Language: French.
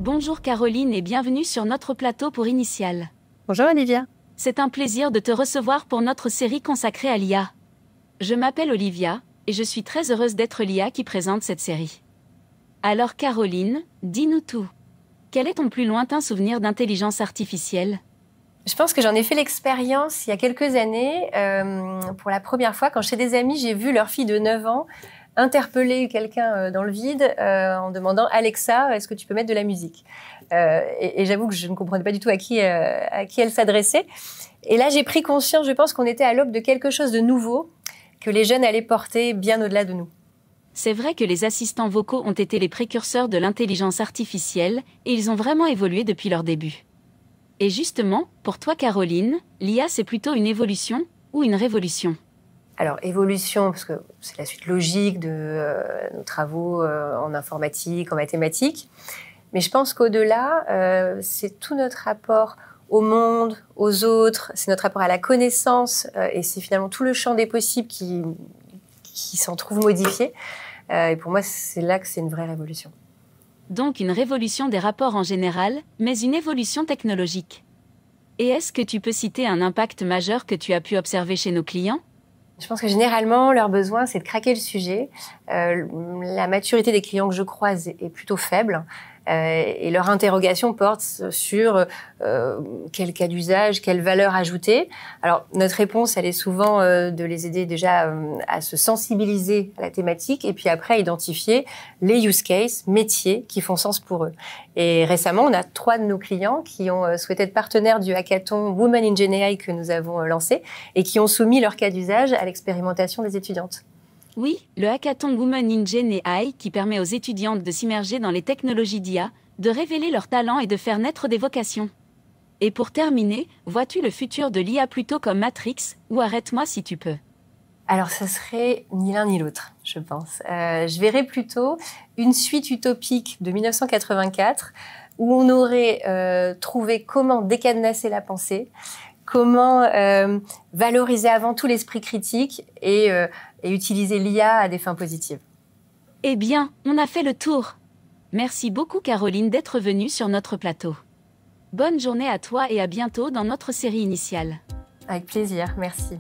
Bonjour Caroline et bienvenue sur notre plateau pour Initial. Bonjour Olivia. C'est un plaisir de te recevoir pour notre série consacrée à l'IA. Je m'appelle Olivia, et je suis très heureuse d'être l'IA qui présente cette série. Alors Caroline, dis-nous tout. Quel est ton plus lointain souvenir d'intelligence artificielle ? Je pense que j'en ai fait l'expérience il y a quelques années. Pour la première fois, quand chez des amis, j'ai vu leur fille de 9 ans interpeller quelqu'un dans le vide en demandant « Alexa, est-ce que tu peux mettre de la musique ?» Et j'avoue que je ne comprenais pas du tout à qui elle s'adressait. Et là, j'ai pris conscience, je pense qu'on était à l'aube de quelque chose de nouveau que les jeunes allaient porter bien au-delà de nous. C'est vrai que les assistants vocaux ont été les précurseurs de l'intelligence artificielle et ils ont vraiment évolué depuis leur début. Et justement, pour toi Caroline, l'IA c'est plutôt une évolution ou une révolution ? Alors, évolution, parce que c'est la suite logique de nos travaux en informatique, en mathématiques. Mais je pense qu'au-delà, c'est tout notre rapport au monde, aux autres, c'est notre rapport à la connaissance, et c'est finalement tout le champ des possibles qui s'en trouve modifié. Et pour moi, c'est là que c'est une vraie révolution. Donc une révolution des rapports en général, mais une évolution technologique. Et est-ce que tu peux citer un impact majeur que tu as pu observer chez nos clients ? Je pense que généralement, leur besoin, c'est de craquer le sujet. La maturité des clients que je croise est plutôt faible. Et leur interrogation porte sur quel cas d'usage, quelle valeur ajoutée. Alors, notre réponse, elle est souvent de les aider déjà à se sensibiliser à la thématique et puis après à identifier les use cases, métiers qui font sens pour eux. Et récemment, on a 3 de nos clients qui ont souhaité être partenaires du hackathon Women in Gen AI que nous avons lancé et qui ont soumis leur cas d'usage à l'expérimentation des étudiantes. Oui, le hackathon Women in Gen AI qui permet aux étudiantes de s'immerger dans les technologies d'IA, de révéler leurs talents et de faire naître des vocations. Et pour terminer, vois-tu le futur de l'IA plutôt comme Matrix ou Arrête-moi si tu peux ? Alors, ce serait ni l'un ni l'autre, je pense. Je verrais plutôt une suite utopique de 1984 où on aurait trouvé comment décadenasser la pensée, comment valoriser avant tout l'esprit critique et utiliser l'IA à des fins positives. Eh bien, on a fait le tour. Merci beaucoup Caroline d'être venue sur notre plateau. Bonne journée à toi et à bientôt dans notre série initiale. Avec plaisir, merci.